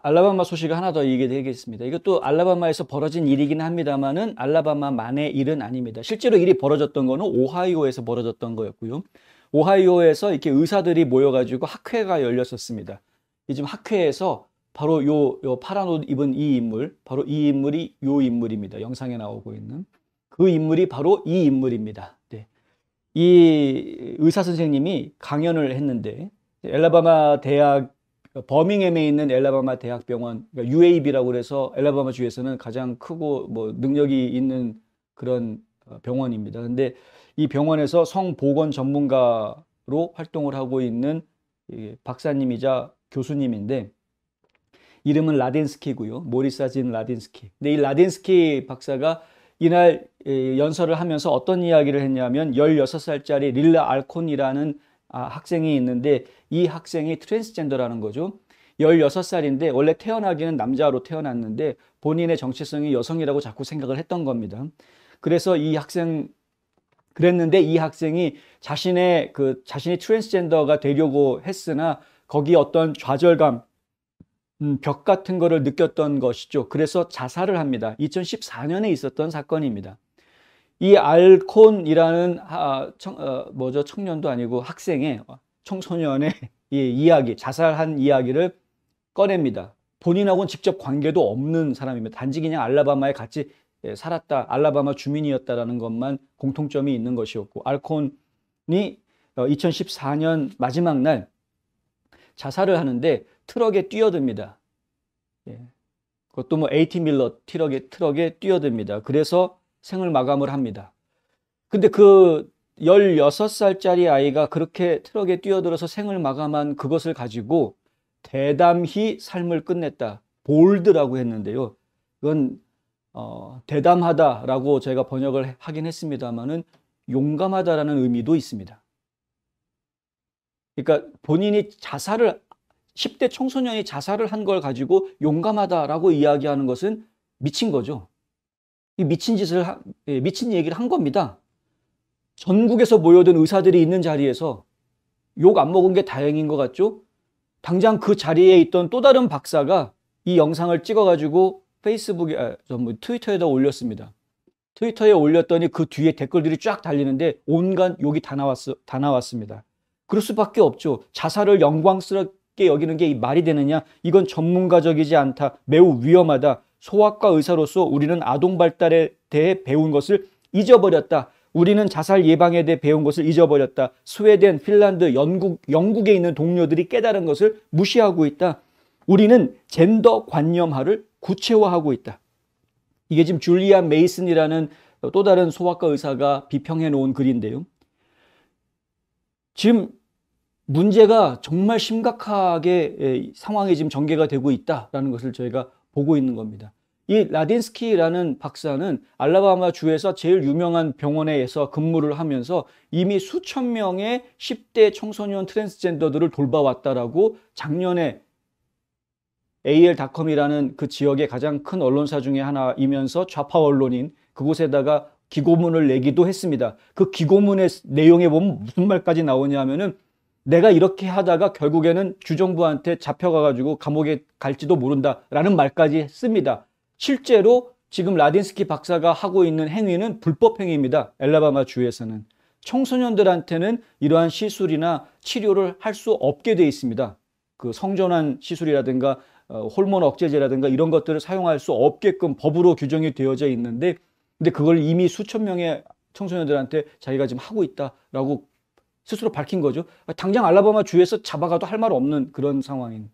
알라바마 소식을 하나 더 얘기하겠습니다. 이것도 알라바마에서 벌어진 일이긴 합니다만은 알라바마만의 일은 아닙니다. 실제로 일이 벌어졌던 거는 오하이오에서 벌어졌던 거였고요. 오하이오에서 이렇게 의사들이 모여가지고 학회가 열렸었습니다. 이 지금 학회에서 바로 요 파란 옷 입은 이 인물, 바로 이 인물이 요 인물입니다. 영상에 나오고 있는 그 인물이 바로 이 인물입니다. 네. 이 의사 선생님이 강연을 했는데 엘라바마 대학 버밍햄에 있는 엘라바마 대학병원, 그러니까 UAB라고 그래서 엘라바마 주에서는 가장 크고 뭐 능력이 있는 그런 병원입니다. 근데 이 병원에서 성보건 전문가로 활동을 하고 있는 박사님이자 교수님인데 이름은 라딘스키고요. 모리사진 라딘스키. 근데 이 라딘스키 박사가 이날 연설을 하면서 어떤 이야기를 했냐면 16살짜리 릴라 알콘이라는 학생이 있는데 이 학생이 트랜스젠더라는 거죠. 16살인데 원래 태어나기는 남자로 태어났는데 본인의 정체성이 여성이라고 자꾸 생각을 했던 겁니다. 그래서 그랬는데 이 학생이 자신이 트랜스젠더가 되려고 했으나 거기에 어떤 좌절감, 벽 같은 거를 느꼈던 것이죠. 그래서 자살을 합니다. 2014년에 있었던 사건입니다. 이 알콘이라는 청년도 아니고 학생의 청소년의 이야기, 자살한 이야기를 꺼냅니다. 본인하고는 직접 관계도 없는 사람입니다. 단지 그냥 알라바마에 같이 살았다, 알라바마 주민이었다라는 것만 공통점이 있는 것이었고, 알콘이 2014년 마지막 날 자살을 하는데 트럭에 뛰어듭니다. 그것도 뭐 AT 밀러 트럭에 뛰어듭니다. 그래서 생을 마감을 합니다. 근데 그 16살짜리 아이가 그렇게 트럭에 뛰어들어서 생을 마감한 그것을 가지고 대담히 삶을 끝냈다. 볼드라고 했는데요. 그건 대담하다라고 제가 번역을 하긴 했습니다만은 용감하다라는 의미도 있습니다. 그러니까 본인이 10대 청소년이 자살을 한 걸 가지고 용감하다라고 이야기하는 것은 미친 거죠. 이 미친 얘기를 한 겁니다. 전국에서 모여든 의사들이 있는 자리에서 욕 안 먹은 게 다행인 것 같죠? 당장 그 자리에 있던 또 다른 박사가 이 영상을 찍어가지고 트위터에다 올렸습니다. 트위터에 올렸더니 그 뒤에 댓글들이 쫙 달리는데 온갖 욕이 다 나왔습니다. 그럴 수밖에 없죠. 자살을 영광스럽게 여기는 게 말이 되느냐? 이건 전문가적이지 않다. 매우 위험하다. 소아과 의사로서 우리는 아동 발달에 대해 배운 것을 잊어버렸다. 우리는 자살 예방에 대해 배운 것을 잊어버렸다. 스웨덴, 핀란드, 영국에 있는 동료들이 깨달은 것을 무시하고 있다. 우리는 젠더 관념화를 구체화하고 있다. 이게 지금 줄리안 메이슨이라는 또 다른 소아과 의사가 비평해 놓은 글인데요. 지금 문제가 정말 심각하게 상황이 지금 전개가 되고 있다라는 것을 저희가 보고 있는 겁니다. 이 라딘스키라는 박사는 알라바마 주에서 제일 유명한 병원에서 근무를 하면서 이미 수천 명의 10대 청소년 트랜스젠더들을 돌봐왔다라고 작년에 AL.com이라는 그 지역의 가장 큰 언론사 중에 하나이면서 좌파 언론인 그곳에다가 기고문을 내기도 했습니다. 그 기고문의 내용에 보면 무슨 말까지 나오냐 하면은 내가 이렇게 하다가 결국에는 주정부한테 잡혀가가지고 감옥에 갈지도 모른다라는 말까지 씁니다. 실제로 지금 라딘스키 박사가 하고 있는 행위는 불법 행위입니다. 엘라바마 주에서는. 청소년들한테는 이러한 시술이나 치료를 할 수 없게 돼 있습니다. 그 성전환 시술이라든가 호르몬 억제제라든가 이런 것들을 사용할 수 없게끔 법으로 규정이 되어져 있는데 근데 그걸 이미 수천 명의 청소년들한테 자기가 지금 하고 있다라고 스스로 밝힌 거죠. 당장 알라바마 주에서 잡아가도 할 말 없는 그런 상황인.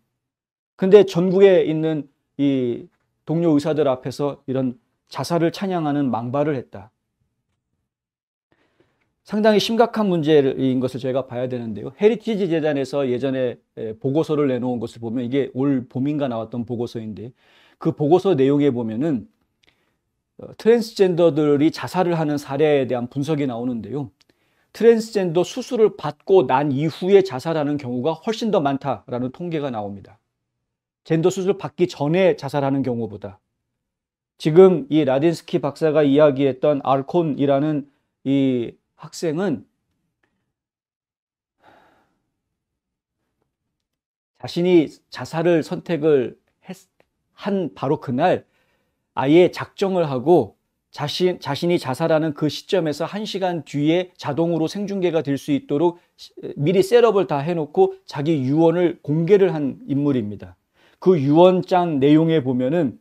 근데 전국에 있는 이 동료 의사들 앞에서 이런 자살을 찬양하는 망발을 했다. 상당히 심각한 문제인 것을 저희가 봐야 되는데요. 헤리티지 재단에서 예전에 보고서를 내놓은 것을 보면 이게 올 봄인가 나왔던 보고서인데 그 보고서 내용에 보면은 트랜스젠더들이 자살을 하는 사례에 대한 분석이 나오는데요. 트랜스젠더 수술을 받고 난 이후에 자살하는 경우가 훨씬 더 많다라는 통계가 나옵니다. 젠더 수술 받기 전에 자살하는 경우보다. 지금 이 라딘스키 박사가 이야기했던 알콘이라는 이 학생은 자신이 자살을 선택을 한 바로 그날 아예 작정을 하고 자신이 자살하는 그 시점에서 1시간 뒤에 자동으로 생중계가 될 수 있도록 미리 셋업을 다 해놓고 자기 유언을 공개를 한 인물입니다. 그 유언장 내용에 보면은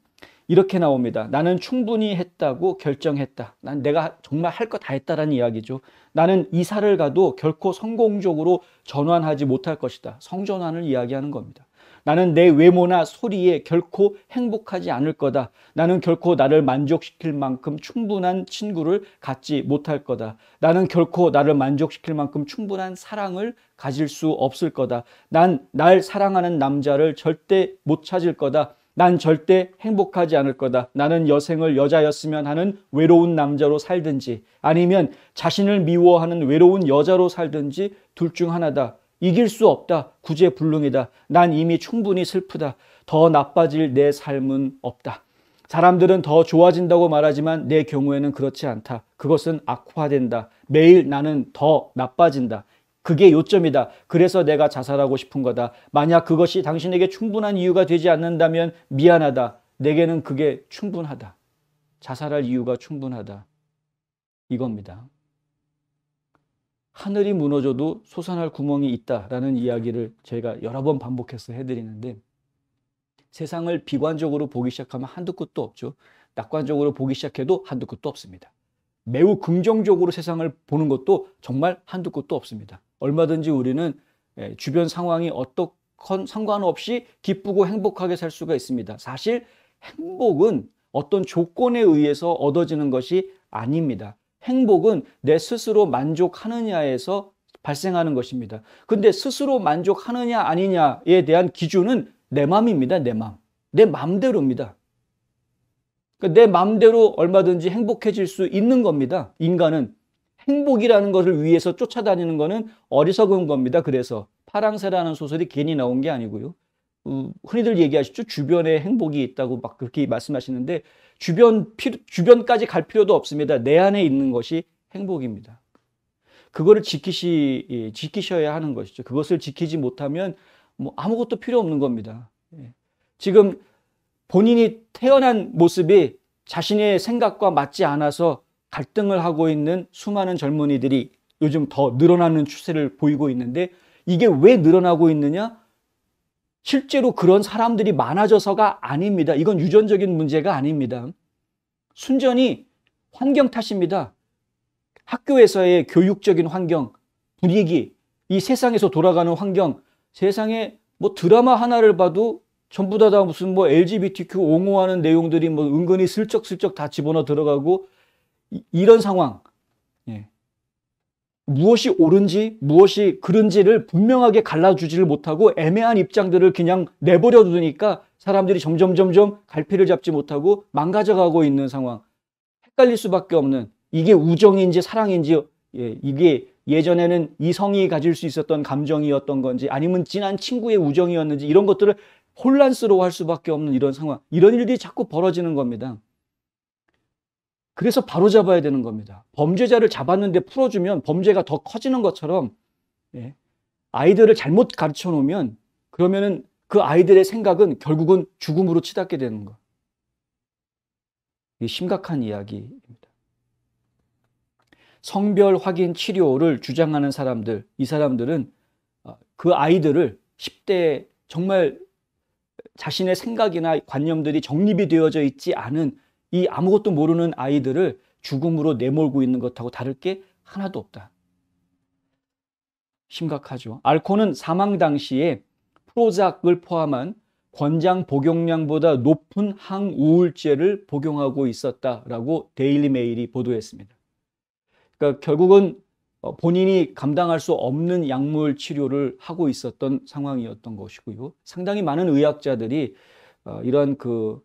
이렇게 나옵니다. 나는 충분히 했다고 결정했다. 난 내가 정말 할 거 다 했다라는 이야기죠. 나는 이사를 가도 결코 성공적으로 전환하지 못할 것이다. 성전환을 이야기하는 겁니다. 나는 내 외모나 소리에 결코 행복하지 않을 거다. 나는 결코 나를 만족시킬 만큼 충분한 친구를 갖지 못할 거다. 나는 결코 나를 만족시킬 만큼 충분한 사랑을 가질 수 없을 거다. 난 날 사랑하는 남자를 절대 못 찾을 거다. 난 절대 행복하지 않을 거다. 나는 여생을 여자였으면 하는 외로운 남자로 살든지 아니면 자신을 미워하는 외로운 여자로 살든지 둘 중 하나다. 이길 수 없다. 구제불능이다. 난 이미 충분히 슬프다. 더 나빠질 내 삶은 없다. 사람들은 더 좋아진다고 말하지만 내 경우에는 그렇지 않다. 그것은 악화된다. 매일 나는 더 나빠진다. 그게 요점이다. 그래서 내가 자살하고 싶은 거다. 만약 그것이 당신에게 충분한 이유가 되지 않는다면 미안하다. 내게는 그게 충분하다. 자살할 이유가 충분하다. 이겁니다. 하늘이 무너져도 솟아날 구멍이 있다라는 이야기를 제가 여러 번 반복해서 해드리는데 세상을 비관적으로 보기 시작하면 한두 끝도 없죠. 낙관적으로 보기 시작해도 한두 끝도 없습니다. 매우 긍정적으로 세상을 보는 것도 정말 한두 끝도 없습니다. 얼마든지 우리는 주변 상황이 어떻건 상관없이 기쁘고 행복하게 살 수가 있습니다. 사실 행복은 어떤 조건에 의해서 얻어지는 것이 아닙니다. 행복은 내 스스로 만족하느냐에서 발생하는 것입니다. 근데 스스로 만족하느냐 아니냐에 대한 기준은 내 맘입니다. 내 맘. 내 맘대로입니다. 그러니까 내 맘대로 얼마든지 행복해질 수 있는 겁니다. 인간은 행복이라는 것을 위해서 쫓아다니는 것은 어리석은 겁니다. 그래서 파랑새라는 소설이 괜히 나온 게 아니고요. 흔히들 얘기하시죠. 주변에 행복이 있다고 막 그렇게 말씀하시는데 주변까지 갈 필요도 없습니다. 내 안에 있는 것이 행복입니다. 그거를 지키셔야 하는 것이죠. 그것을 지키지 못하면 뭐 아무것도 필요 없는 겁니다. 지금 본인이 태어난 모습이 자신의 생각과 맞지 않아서 갈등을 하고 있는 수많은 젊은이들이 요즘 더 늘어나는 추세를 보이고 있는데 이게 왜 늘어나고 있느냐? 실제로 그런 사람들이 많아져서가 아닙니다. 이건 유전적인 문제가 아닙니다. 순전히 환경 탓입니다. 학교에서의 교육적인 환경, 분위기, 이 세상에서 돌아가는 환경, 세상에 뭐 드라마 하나를 봐도 전부 다 무슨 뭐 LGBTQ 옹호하는 내용들이 뭐 은근히 슬쩍슬쩍 다 집어넣어 들어가고 이런 상황. 무엇이 옳은지 무엇이 그른지를 분명하게 갈라주지를 못하고 애매한 입장들을 그냥 내버려 두니까 사람들이 점점 갈피를 잡지 못하고 망가져가고 있는 상황. 헷갈릴 수밖에 없는 이게 우정인지 사랑인지 이게 예전에는 이성이 가질 수 있었던 감정이었던 건지 아니면 진한 친구의 우정이었는지 이런 것들을 혼란스러워할 수밖에 없는 이런 상황. 이런 일들이 자꾸 벌어지는 겁니다. 그래서 바로잡아야 되는 겁니다. 범죄자를 잡았는데 풀어주면 범죄가 더 커지는 것처럼 아이들을 잘못 가르쳐 놓으면 그러면은 그 아이들의 생각은 결국은 죽음으로 치닫게 되는 거. 이게 심각한 이야기입니다. 성별 확인 치료를 주장하는 사람들, 이 사람들은 그 아이들을 10대 정말 자신의 생각이나 관념들이 정립이 되어져 있지 않은 이 아무것도 모르는 아이들을 죽음으로 내몰고 있는 것하고 다를 게 하나도 없다. 심각하죠. 알코는 사망 당시에 프로작을 포함한 권장 복용량보다 높은 항우울제를 복용하고 있었다라고 데일리 메일이 보도했습니다. 그러니까 결국은 본인이 감당할 수 없는 약물 치료를 하고 있었던 상황이었던 것이고요. 상당히 많은 의학자들이 이런 그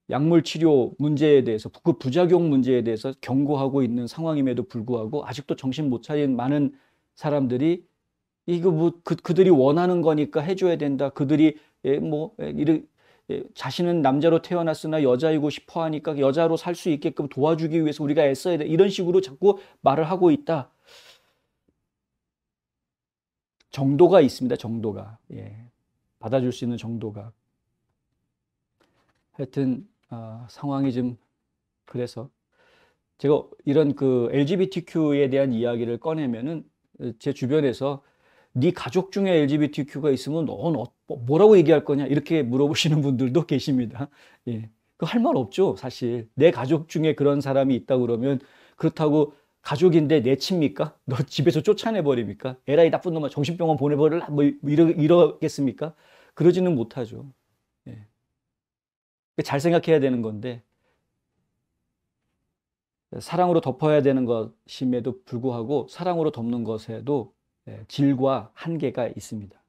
약물 치료 문제에 대해서 그 부작용 문제에 대해서 경고하고 있는 상황임에도 불구하고 아직도 정신 못 차린 많은 사람들이 이거 뭐 그들이 원하는 거니까 해줘야 된다. 그들이 자신은 남자로 태어났으나 여자이고 싶어 하니까 여자로 살 수 있게끔 도와주기 위해서 우리가 애써야 돼. 이런 식으로 자꾸 말을 하고 있다. 정도가 있습니다. 정도가. 받아줄 수 있는 정도가. 하여튼 상황이 좀 그래서 제가 이런 그 LGBTQ에 대한 이야기를 꺼내면은 제 주변에서 네 가족 중에 LGBTQ가 있으면 넌 뭐라고 얘기할 거냐 이렇게 물어보시는 분들도 계십니다. 예. 그 할 말 없죠, 사실. 내 가족 중에 그런 사람이 있다 그러면 그렇다고 가족인데 내칩니까? 너 집에서 쫓아내 버립니까? 에라이 나쁜 놈아 정신병원 보내버릴라 뭐 이러겠습니까? 그러지는 못하죠. 예. 잘 생각해야 되는 건데 사랑으로 덮어야 되는 것임에도 불구하고 사랑으로 덮는 것에도 질과 한계가 있습니다.